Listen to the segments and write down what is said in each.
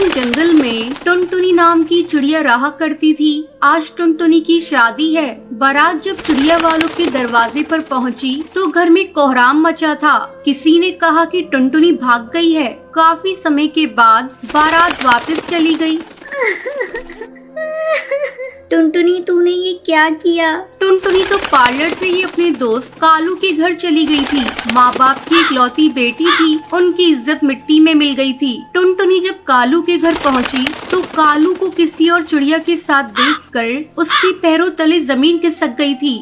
सुनसान जंगल में टुनटुनी नाम की चिड़िया रहा करती थी। आज टुनटुनी की शादी है। बारात जब चिड़िया वालों के दरवाजे पर पहुंची तो घर में कोहराम मचा था। किसी ने कहा कि टुनटुनी भाग गई है। काफी समय के बाद बारात वापस चली गई। टुनटुनी, तूने ये क्या किया? टुनटुनी तो पार्लर से ही अपने दोस्त कालू के घर चली गई थी। माँ बाप की इकलौती बेटी थी, उनकी इज्जत मिट्टी में मिल गई थी। टुनटुनी जब कालू के घर पहुँची तो कालू को किसी और चिड़िया के साथ देखकर उसके पैरों तले जमीन खिसक गई थी।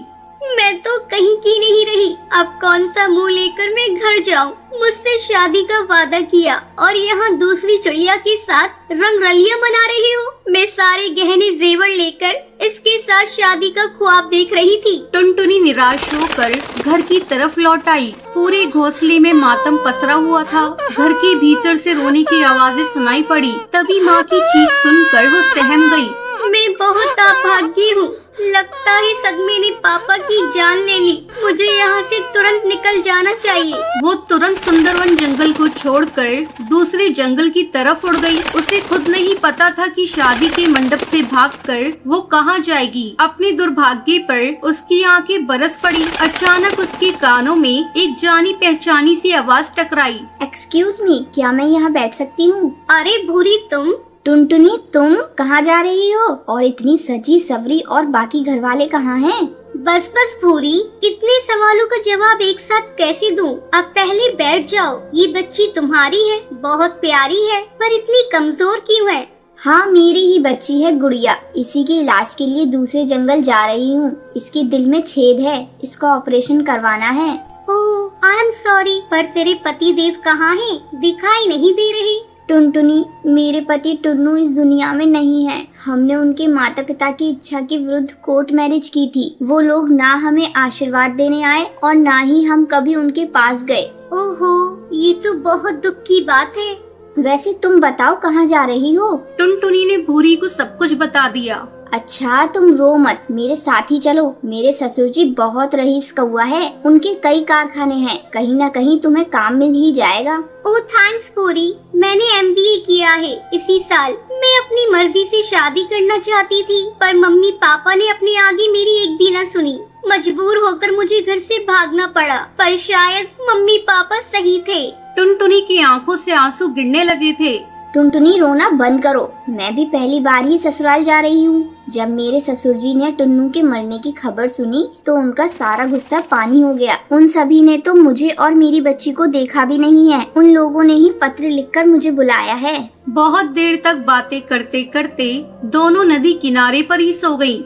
मैं तो कहीं की नहीं रही। अब कौन सा मुंह लेकर मैं घर जाऊं? मुझसे शादी का वादा किया और यहाँ दूसरी चिड़िया के साथ रंगरलियां मना रही हो। मैं सारे गहने जेवर लेकर इसके साथ शादी का ख्वाब देख रही थी। टुनटुनी निराश होकर घर की तरफ लौट आई। पूरे घोंसले में मातम पसरा हुआ था। घर के भीतर से रोने की आवाजें सुनाई पड़ी। तभी माँ की चीख सुनकर वो सहम गई। मैं बहुत अभागी हूँ। लगता है सदमे ने पापा की जान ले ली। मुझे यहाँ से तुरंत निकल जाना चाहिए। वो तुरंत सुंदरवन जंगल को छोड़कर दूसरे जंगल की तरफ उड़ गई। उसे खुद नहीं पता था कि शादी के मंडप से भागकर वो कहाँ जाएगी। अपने दुर्भाग्य पर उसकी आंखें बरस पड़ी। अचानक उसके कानों में एक जानी पहचानी सी आवाज टकराई। एक्सक्यूज मी, क्या मैं यहाँ बैठ सकती हूँ? अरे भूरी, तुम? टुनटुनी, तुम कहाँ जा रही हो? और इतनी सजी सवरी और बाकी घर वाले कहाँ हैं? बस बस भूरी, इतने सवालों का जवाब एक साथ कैसे दूं? अब पहले बैठ जाओ। ये बच्ची तुम्हारी है, बहुत प्यारी है, पर इतनी कमजोर क्यों है? हाँ, मेरी ही बच्ची है गुड़िया। इसी के इलाज के लिए दूसरे जंगल जा रही हूँ। इसके दिल में छेद है, इसका ऑपरेशन करवाना है। ओह, आई एम सॉरी, पर तेरे पति देव कहाँ हैं? दिखाई नहीं दे रहे। टुनटुनी, मेरे पति टुन्नू इस दुनिया में नहीं है। हमने उनके माता पिता की इच्छा के विरुद्ध कोर्ट मैरिज की थी। वो लोग ना हमें आशीर्वाद देने आए और ना ही हम कभी उनके पास गए। ओहो, ये तो बहुत दुख की बात है। वैसे तुम बताओ, कहाँ जा रही हो? टुनटुनी ने भूरी को सब कुछ बता दिया। अच्छा, तुम रो मत, मेरे साथ ही चलो। मेरे ससुर जी बहुत रईस कौआ है, उनके कई कारखाने हैं। कहीं न कहीं तुम्हें काम मिल ही जाएगा। ओह थैंक्स पूरी, मैंने MBA किया है इसी साल। मैं अपनी मर्जी से शादी करना चाहती थी, पर मम्मी पापा ने अपने आगे मेरी एक भी न सुनी। मजबूर होकर मुझे घर से भागना पड़ा, पर शायद मम्मी पापा सही थे। टुनटुनी की आंखों से आंसू गिरने लगे थे। टुनटुनी, रोना बंद करो। मैं भी पहली बार ही ससुराल जा रही हूँ। जब मेरे ससुर जी ने टुन्नू के मरने की खबर सुनी तो उनका सारा गुस्सा पानी हो गया। उन सभी ने तो मुझे और मेरी बच्ची को देखा भी नहीं है। उन लोगों ने ही पत्र लिखकर मुझे बुलाया है। बहुत देर तक बातें करते करते दोनों नदी किनारे पर ही सो गईं।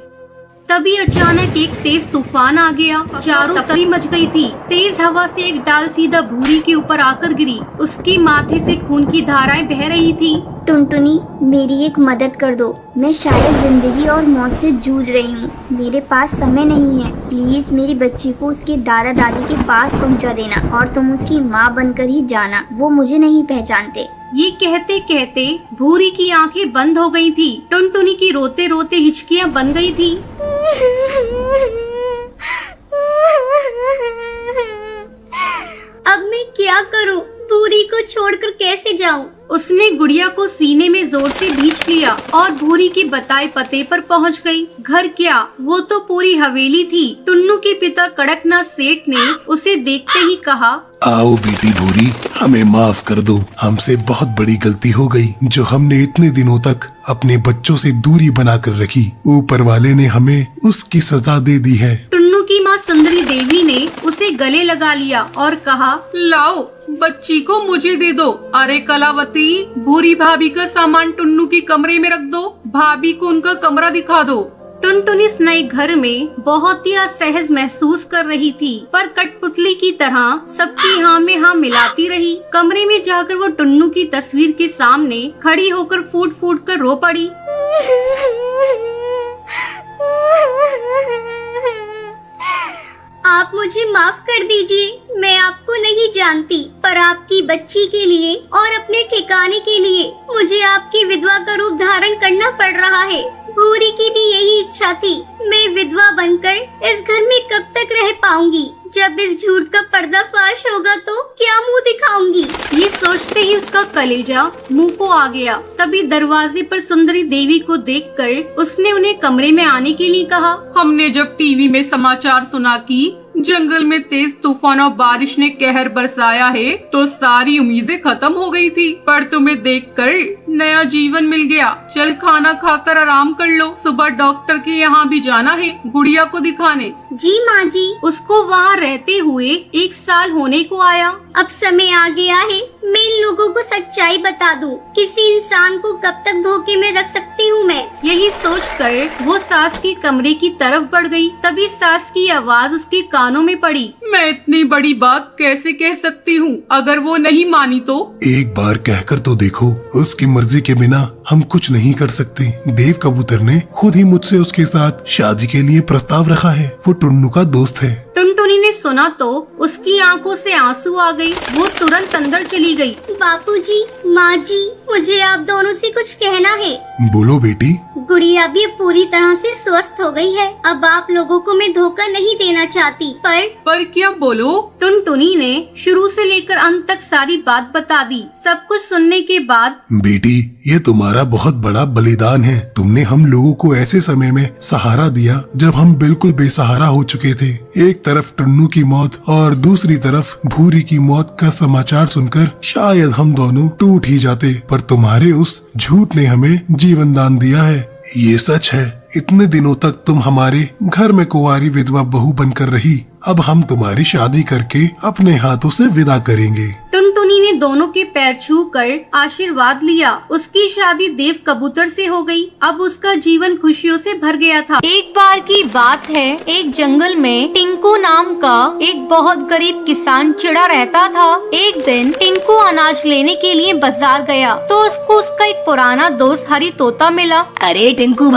तभी अचानक एक तेज तूफान आ गया। चारों तरफ मच गई थी। तेज हवा से एक डाल सीधा भूरी के ऊपर आकर गिरी। उसके माथे से खून की धाराएं बह रही थी। टुनटुनी, मेरी एक मदद कर दो। मैं शायद जिंदगी और मौत से जूझ रही हूँ। मेरे पास समय नहीं है। प्लीज मेरी बच्ची को उसके दादा दादी के पास पहुँचा देना और तुम उसकी माँ बनकर ही जाना। वो मुझे नहीं पहचानते। ये कहते कहते भूरी की आंखें बंद हो गई थी। टुनटुनी की रोते रोते हिचकियां बन गई थी। अब मैं क्या करूं? भूरी को छोड़कर कैसे जाऊं? उसने गुड़िया को सीने में जोर से भींच लिया और भूरी के बताए पते पर पहुंच गई। घर क्या, वो तो पूरी हवेली थी। टुन्नू के पिता कड़कनाथ सेठ ने उसे देखते ही कहा, आओ बेटी भूरी, हमें माफ कर दो। हमसे बहुत बड़ी गलती हो गई जो हमने इतने दिनों तक अपने बच्चों से दूरी बनाकर रखी। ऊपर वाले ने हमें उसकी सजा दे दी है। टुन्नू की माँ सुंदरी देवी ने उसे गले लगा लिया और कहा, लाओ बच्ची को मुझे दे दो। अरे कलावती, भूरी भाभी का सामान टुन्नू के कमरे में रख दो। भाभी को उनका कमरा दिखा दो। टुनटुनी इस नए घर में बहुत ही असहज महसूस कर रही थी, पर कठपुतली की तरह सबकी हाँ में हाँ मिलाती रही। कमरे में जाकर वो टुन्नू की तस्वीर के सामने खड़ी होकर फूट फूट कर रो पड़ी। आप मुझे माफ कर दीजिए। मैं आपको नहीं जानती, पर आपकी बच्ची के लिए और अपने ठिकाने के लिए मुझे आपकी विधवा का रूप धारण करना पड़ रहा है। भूरी की भी यही इच्छा थी। मैं विधवा बनकर इस घर में कब तक रह पाऊंगी? जब इस झूठ का पर्दाफाश होगा तो क्या मुंह दिखाऊंगी? ये सोचते ही उसका कलेजा मुंह को आ गया। तभी दरवाजे पर सुंदरी देवी को देखकर उसने उन्हें कमरे में आने के लिए कहा। हमने जब टीवी में समाचार सुना कि जंगल में तेज तूफान और बारिश ने कहर बरसाया है तो सारी उम्मीदें खत्म हो गई थी, पर तुम्हें देखकर नया जीवन मिल गया। चल खाना खाकर आराम कर लो, सुबह डॉक्टर के यहाँ भी जाना है गुड़िया को दिखाने। जी माँ जी। उसको वहाँ रहते हुए 1 साल होने को आया। अब समय आ गया है मैं इन लोगों को सच्चाई बता दूं। किसी इंसान को कब तक धोखे में रख सकती हूँ मैं? यही सोचकर वो सास के कमरे की तरफ बढ़ गई। तभी सास की आवाज उसके कानों में पड़ी। मैं इतनी बड़ी बात कैसे कह सकती हूँ? अगर वो नहीं मानी तो? एक बार कहकर तो देखो, उसकी मर्जी के बिना हम कुछ नहीं कर सकते। देव कबूतर ने खुद ही मुझसे उसके साथ शादी के लिए प्रस्ताव रखा है। वो टुन्नू का दोस्त है। टुनटुनी ने सुना तो उसकी आंखों से आंसू आ गई। वो तुरंत अंदर चली गई। बापूजी, माँ जी, मुझे आप दोनों से कुछ कहना है। बोलो बेटी। गुड़िया भी पूरी तरह से स्वस्थ हो गई है। अब आप लोगों को मैं धोखा नहीं देना चाहती, पर क्या? बोलो। टुनटुनी ने शुरू से लेकर अंत तक सारी बात बता दी। सब कुछ सुनने के बाद, बेटी, ये तुम्हारा बहुत बड़ा बलिदान है। तुमने हम लोगों को ऐसे समय में सहारा दिया जब हम बिल्कुल बेसहारा हो चुके थे। एक तरफ टुन्नू की मौत और दूसरी तरफ भूरी की मौत का समाचार सुनकर शायद हम दोनों टूट ही जाते, पर तुम्हारे उस झूठ ने हमें जीवन दान दिया है। ये सच है। इतने दिनों तक तुम हमारे घर में कुंवारी विधवा बहू बनकर रही। अब हम तुम्हारी शादी करके अपने हाथों से विदा करेंगे। टुनटुनी ने दोनों के पैर छूकर आशीर्वाद लिया। उसकी शादी देव कबूतर से हो गई। अब उसका जीवन खुशियों से भर गया था। एक बार की बात है, एक जंगल में टिंकू नाम का एक बहुत गरीब किसान चिड़ा रहता था। एक दिन टिंकू अनाज लेने के लिए बाजार गया तो उसको उसका एक पुराना दोस्त हरी तोता मिला। अरे टिंकू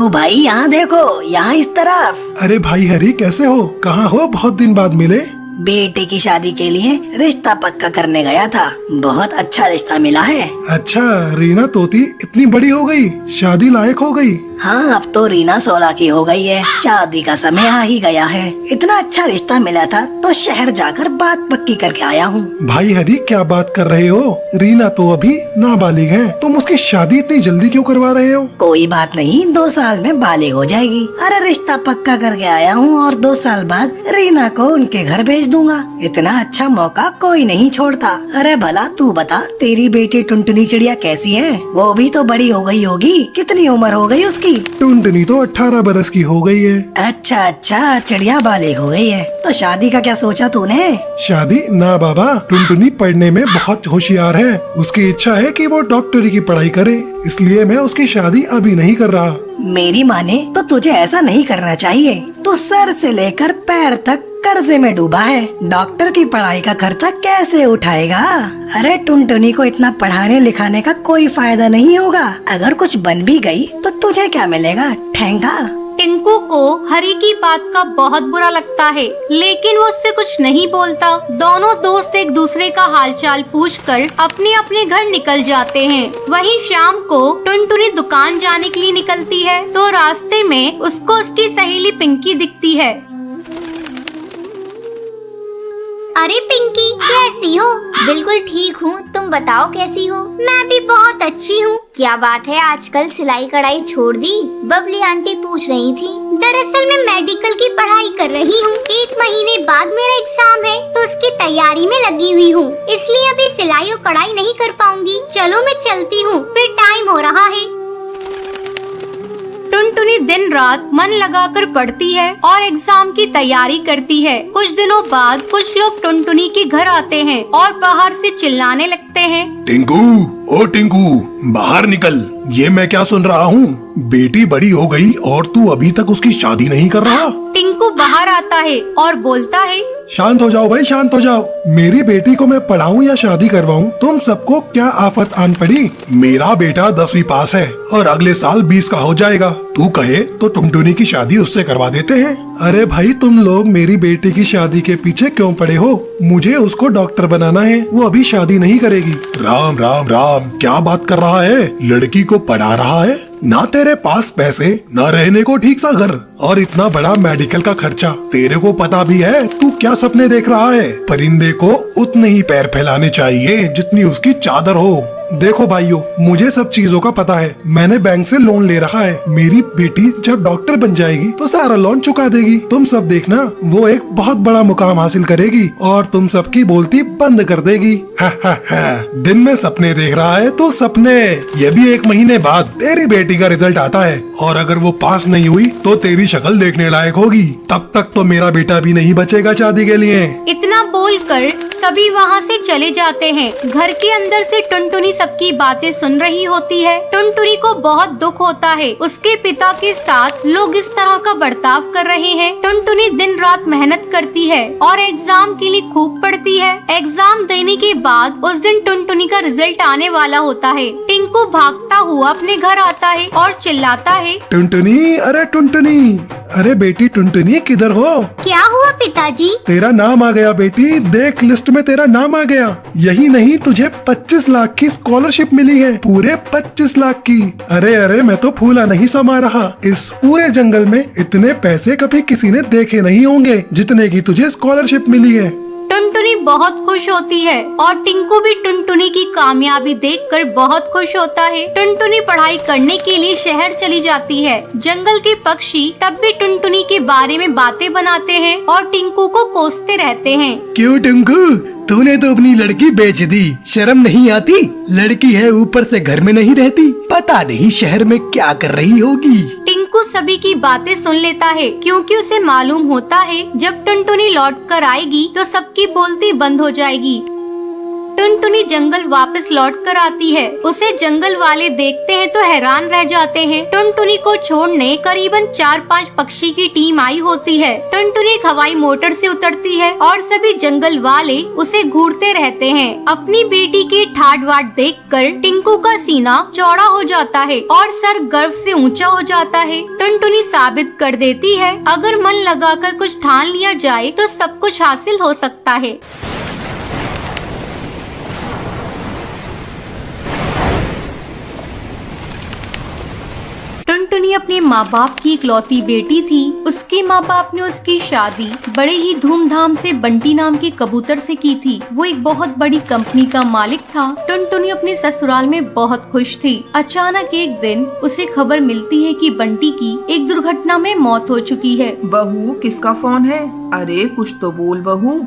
भाई, यहाँ देखो, यहाँ इस तरफ। अरे भाई हरी, कैसे हो? कहाँ हो? बहुत दिन बाद मिले। बेटे की शादी के लिए रिश्ता पक्का करने गया था। बहुत अच्छा रिश्ता मिला है। अच्छा, रीना तोती इतनी बड़ी हो गई, शादी लायक हो गई। हाँ, अब तो रीना 16 की हो गई है। शादी का समय आ ही गया है। इतना अच्छा रिश्ता मिला था तो शहर जाकर बात पक्की करके आया हूँ। भाई हरी, क्या बात कर रहे हो? रीना तो अभी नाबालिग है, तुम उसकी शादी इतनी जल्दी क्यों करवा रहे हो? कोई बात नहीं, 2 साल में बालिग हो जाएगी। अरे रिश्ता पक्का करके आया हूँ और 2 साल बाद रीना को उनके घर भेज दूंगा। इतना अच्छा मौका कोई नहीं छोड़ता। अरे भला तू बता, तेरी बेटी टुनटुनी चिड़िया कैसी है? वो भी तो बड़ी हो गई होगी। कितनी उम्र हो गई उसकी? टुनटुनी तो 18 बरस की हो गई है। अच्छा, चिड़िया बालिग हो गई है। तो शादी का क्या सोचा तूने? शादी ना बाबा, टुनटुनी पढ़ने में बहुत होशियार है। उसकी इच्छा है कि वो डॉक्टरी की पढ़ाई करे, इसलिए मैं उसकी शादी अभी नहीं कर रहा। मेरी माने तो तुझे ऐसा नहीं करना चाहिए। तू सर से लेकर पैर तक कर्जे में डूबा है। डॉक्टर की पढ़ाई का खर्चा कैसे उठाएगा? अरे टुनटुनी को इतना पढ़ाने लिखाने का कोई फायदा नहीं होगा। अगर कुछ बन भी गई तो तुझे क्या मिलेगा? ठेंगा। टिंकू को हरी की बात का बहुत बुरा लगता है, लेकिन वो उससे कुछ नहीं बोलता। दोनों दोस्त एक दूसरे का हालचाल पूछकर अपने अपने घर निकल जाते हैं। वहीं शाम को टुनटुनी दुकान जाने के लिए निकलती है तो रास्ते में उसको उसकी सहेली पिंकी दिखती है। अरे पिंकी, कैसी हो? बिल्कुल ठीक हूँ, तुम बताओ कैसी हो? मैं भी बहुत अच्छी हूँ। क्या बात है, आजकल सिलाई कढ़ाई छोड़ दी? बबली आंटी पूछ रही थी। दरअसल मैं मेडिकल की पढ़ाई कर रही हूँ। 1 महीने बाद मेरा एग्जाम है तो उसकी तैयारी में लगी हुई हूँ, इसलिए अभी सिलाई और कढ़ाई नहीं कर पाऊंगी। चलो मैं चलती हूँ, फिर टाइम हो रहा है। टुनटुनी दिन रात मन लगाकर पढ़ती है और एग्जाम की तैयारी करती है। कुछ दिनों बाद कुछ लोग टुनटुनी के घर आते हैं और बाहर से चिल्लाने लगते हैं। टिंकू, ओ टिंकू, बाहर निकल। ये मैं क्या सुन रहा हूँ? बेटी बड़ी हो गई और तू अभी तक उसकी शादी नहीं कर रहा? टिंकू बाहर आता है और बोलता है, शांत हो जाओ भाई, शांत हो जाओ। मेरी बेटी को मैं पढ़ाऊं या शादी करवाऊं, तुम सबको क्या आफत आन पड़ी? मेरा बेटा 10वीं पास है और अगले साल 20 का हो जाएगा। तू कहे तो टुनटुनी की शादी उससे करवा देते हैं। अरे भाई, तुम लोग मेरी बेटी की शादी के पीछे क्यों पड़े हो? मुझे उसको डॉक्टर बनाना है, वो अभी शादी नहीं करेगी। राम राम राम, क्या बात कर रहा है? लड़की को पढ़ा रहा है? ना तेरे पास पैसे, ना रहने को ठीक सा घर, और इतना बड़ा मेडिकल का खर्चा। तेरे को पता भी है तू क्या सपने देख रहा है? परिंदे को उतने ही पैर फैलाने चाहिए जितनी उसकी चादर हो। देखो भाइयों, मुझे सब चीजों का पता है। मैंने बैंक से लोन ले रखा है। मेरी बेटी जब डॉक्टर बन जाएगी तो सारा लोन चुका देगी। तुम सब देखना, वो एक बहुत बड़ा मुकाम हासिल करेगी और तुम सबकी बोलती बंद कर देगी। हा हा हा। दिन में सपने देख रहा है तो सपने। ये भी 1 महीने बाद तेरी बेटी का रिजल्ट आता है और अगर वो पास नहीं हुई तो तेरी शक्ल देखने लायक होगी। तब तक तो मेरा बेटा भी नहीं बचेगा शादी के लिए। इतना बोलकर सभी वहाँ से चले जाते हैं। घर के अंदर से टुनटुनी सबकी बातें सुन रही होती है। टुनटुनी को बहुत दुख होता है, उसके पिता के साथ लोग इस तरह का बर्ताव कर रहे हैं। टुनटुनी दिन रात मेहनत करती है और एग्जाम के लिए खूब पढ़ती है। एग्जाम देने के बाद उस दिन टुनटुनी का रिजल्ट आने वाला होता है। टिंकू भागता हुआ अपने घर आता है और चिल्लाता है, टुनटुनी, अरे टुनटुनी, अरे बेटी टुनटुनी किधर हो? क्या हुआ पिताजी? तेरा नाम आ गया बेटी, देख लिस्ट में तेरा नाम आ गया। यही नहीं, तुझे 25 लाख की स्कॉलरशिप मिली है, पूरे 25 लाख की। अरे अरे, मैं तो फूला नहीं समा रहा। इस पूरे जंगल में इतने पैसे कभी किसी ने देखे नहीं होंगे जितने की तुझे स्कॉलरशिप मिली है। टुनटुनी बहुत खुश होती है और टिंकू भी टुनटुनी की कामयाबी देखकर बहुत खुश होता है। टुनटुनी पढ़ाई करने के लिए शहर चली जाती है। जंगल के पक्षी तब भी टुनटुनी के बारे में बातें बनाते हैं और टिंकू को कोसते रहते हैं। क्यों टिंकू, तूने तो अपनी लड़की बेच दी, शर्म नहीं आती? लड़की है, ऊपर से घर में नहीं रहती, पता नहीं शहर में क्या कर रही होगी। टिंकू सभी की बातें सुन लेता है क्योंकि उसे मालूम होता है जब टुनटुनी लौट कर आएगी तो सबकी बोलती बंद हो जाएगी। टुनटुनी जंगल वापस लौट कर आती है। उसे जंगल वाले देखते हैं तो हैरान रह जाते हैं। टुनटुनी को छोड़ने करीबन 4-5 पक्षी की टीम आई होती है। टुनटुनी एक हवाई मोटर से उतरती है और सभी जंगल वाले उसे घूरते रहते हैं। अपनी बेटी की ठाट बाट देखकर टिंकू का सीना चौड़ा हो जाता है और सर गर्व से ऊंचा हो जाता है। टुनटुनी साबित कर देती है, अगर मन लगाकर कुछ ठान लिया जाए तो सब कुछ हासिल हो सकता है। टुनटुनी अपने माँ बाप की इकलौती बेटी थी। उसके माँ बाप ने उसकी शादी बड़े ही धूमधाम से बंटी नाम के कबूतर से की थी। वो एक बहुत बड़ी कंपनी का मालिक था। टुनटुनी अपने ससुराल में बहुत खुश थी। अचानक एक दिन उसे खबर मिलती है कि बंटी की एक दुर्घटना में मौत हो चुकी है। बहू, किसका फोन है? अरे कुछ तो बोल बहू।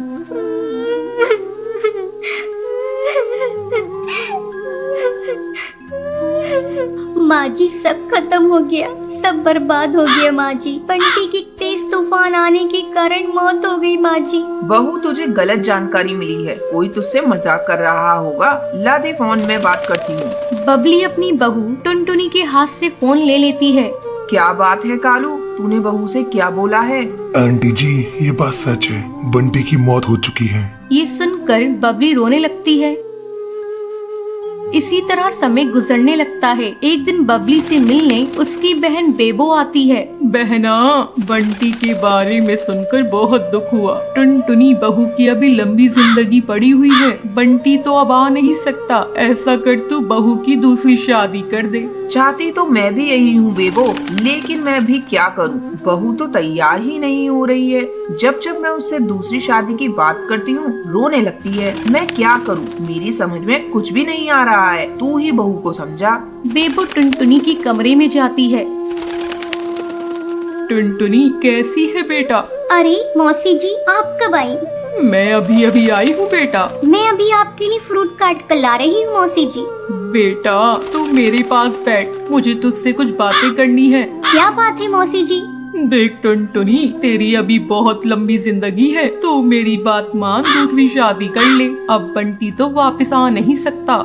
माँ जी, सब खत्म हो गया, सब बर्बाद हो गया माँ जी। बंटी की तेज तूफान आने के कारण मौत हो गई माँ जी। बहू, तुझे गलत जानकारी मिली है, कोई तुझसे मजाक कर रहा होगा। ला दे फोन, मैं बात करती हूँ। बबली अपनी बहू टुनटुनी के हाथ से फोन ले लेती है। क्या बात है कालू, तूने बहू से क्या बोला है? आंटी जी, ये बात सच है, बंटी की मौत हो चुकी है। ये सुनकर बबली रोने लगती है। इसी तरह समय गुजरने लगता है। एक दिन बबली से मिलने उसकी बहन बेबो आती है। बहना, बंटी के बारे में सुनकर बहुत दुख हुआ। टुनटुनी बहू की अभी लंबी जिंदगी पड़ी हुई है। बंटी तो अब आ नहीं सकता। ऐसा कर तू बहू की दूसरी शादी कर दे। चाहती तो मैं भी यही हूँ बेबो, लेकिन मैं भी क्या करूँ, बहू तो तैयार ही नहीं हो रही है। जब जब मैं उससे दूसरी शादी की बात करती हूँ रोने लगती है। मैं क्या करूँ, मेरी समझ में कुछ भी नहीं आ रहा है। तू ही बहू को समझा। बेबो टुनटुनी की कमरे में जाती है। टुनटुनी कैसी है बेटा? अरे मौसी जी, आप कब आई? मैं अभी अभी आई हूँ बेटा। मैं अभी आपके लिए फ्रूट काट कर ला रही हूँ मौसी जी। बेटा तू मेरे पास बैठ, मुझे तुझसे कुछ बातें करनी है। क्या बात है मौसी जी? देख टुनटुनी, तेरी अभी बहुत लंबी जिंदगी है, तो मेरी बात मान, दूसरी शादी कर ले। अब बंटी तो वापस आ नहीं सकता।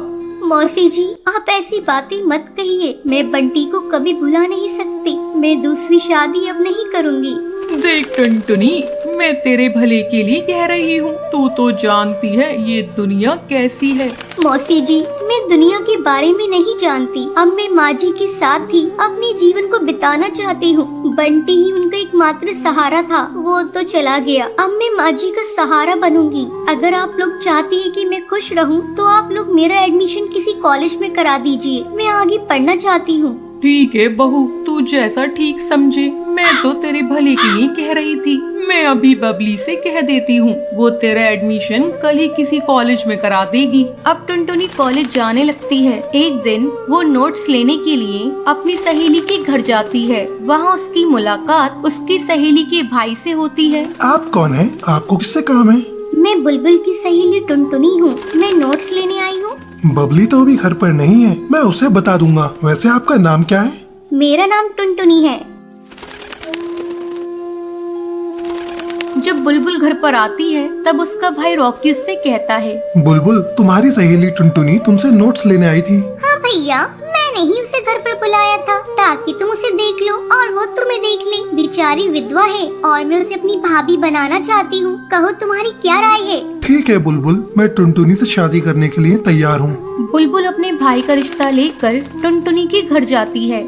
मौसी जी, आप ऐसी बातें मत कहिए। मैं बंटी को कभी भुला नहीं सकती। मैं दूसरी शादी अब नहीं करूँगी। देख टुनटुनी, मैं तेरे भले के लिए कह रही हूँ। तू तो जानती है ये दुनिया कैसी है। मौसी जी, मैं दुनिया के बारे में नहीं जानती। अब मैं माँ जी के साथ ही अपने जीवन को बिताना चाहती हूँ। बंटी ही उनका एकमात्र सहारा था, वो तो चला गया। अब मैं माँ जी का सहारा बनूंगी। अगर आप लोग चाहती है कि मैं खुश रहूँ, तो आप लोग मेरा एडमिशन किसी कॉलेज में करा दीजिए। मैं आगे पढ़ना चाहती हूँ। ठीक है बहू, तू जैसा ठीक समझे। मैं तो तेरे भले की नहीं कह रही थी। मैं अभी बबली से कह देती हूँ, वो तेरा एडमिशन कल ही किसी कॉलेज में करा देगी। अब टुनटुनी कॉलेज जाने लगती है। एक दिन वो नोट्स लेने के लिए अपनी सहेली के घर जाती है। वहाँ उसकी मुलाकात उसकी सहेली के भाई से होती है। आप कौन है? आपको किससे काम है? मैं बुलबुल की सहेली टुनटुनी हूँ। मैं नोट्स लेने आई हूँ। बबली तो अभी घर पर नहीं है, मैं उसे बता दूंगा। वैसे आपका नाम क्या है? मेरा नाम टुनटुनी है। जब बुलबुल घर पर आती है तब उसका भाई रॉकी उससे कहता है, बुलबुल, तुम्हारी सहेली टुनटुनी तुमसे नोट्स लेने आई थी। हाँ भैया, मैंने ही उसे घर पर बुलाया था ताकि तुम उसे देख लो और वो तुम्हें देख ले। बेचारी विधवा है और मैं उसे अपनी भाभी बनाना चाहती हूँ। कहो तुम्हारी क्या राय है? ठीक है बुलबुल, मैं टुनटुनी से शादी करने के लिए तैयार हूँ। बुलबुल अपने भाई का रिश्ता लेकर टुनटुनी के घर जाती है।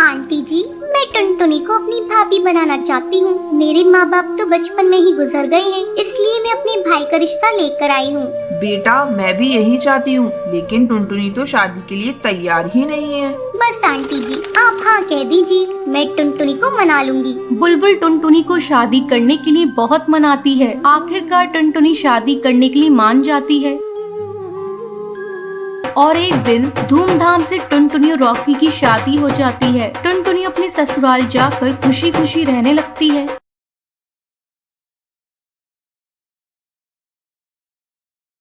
आंटी जी, मैं टुनटुनी को अपनी भाभी बनाना चाहती हूँ। मेरे माँ बाप तो बचपन में ही गुजर गए हैं, इसलिए मैं अपने भाई का रिश्ता लेकर आई हूँ। बेटा मैं भी यही चाहती हूँ, लेकिन टुनटुनी तो शादी के लिए तैयार ही नहीं है। बस आंटी जी, आप हाँ कह दीजिए, मैं टुनटुनी को मना लूंगी। बुलबुल टुनटुनी को शादी करने के लिए बहुत मनाती है। आखिरकार टुनटुनी शादी करने के लिए मान जाती है। और एक दिन धूमधाम से टुनटुनी और रॉकी की शादी हो जाती है। टुनटुनी अपने ससुराल जाकर खुशी खुशी रहने लगती है।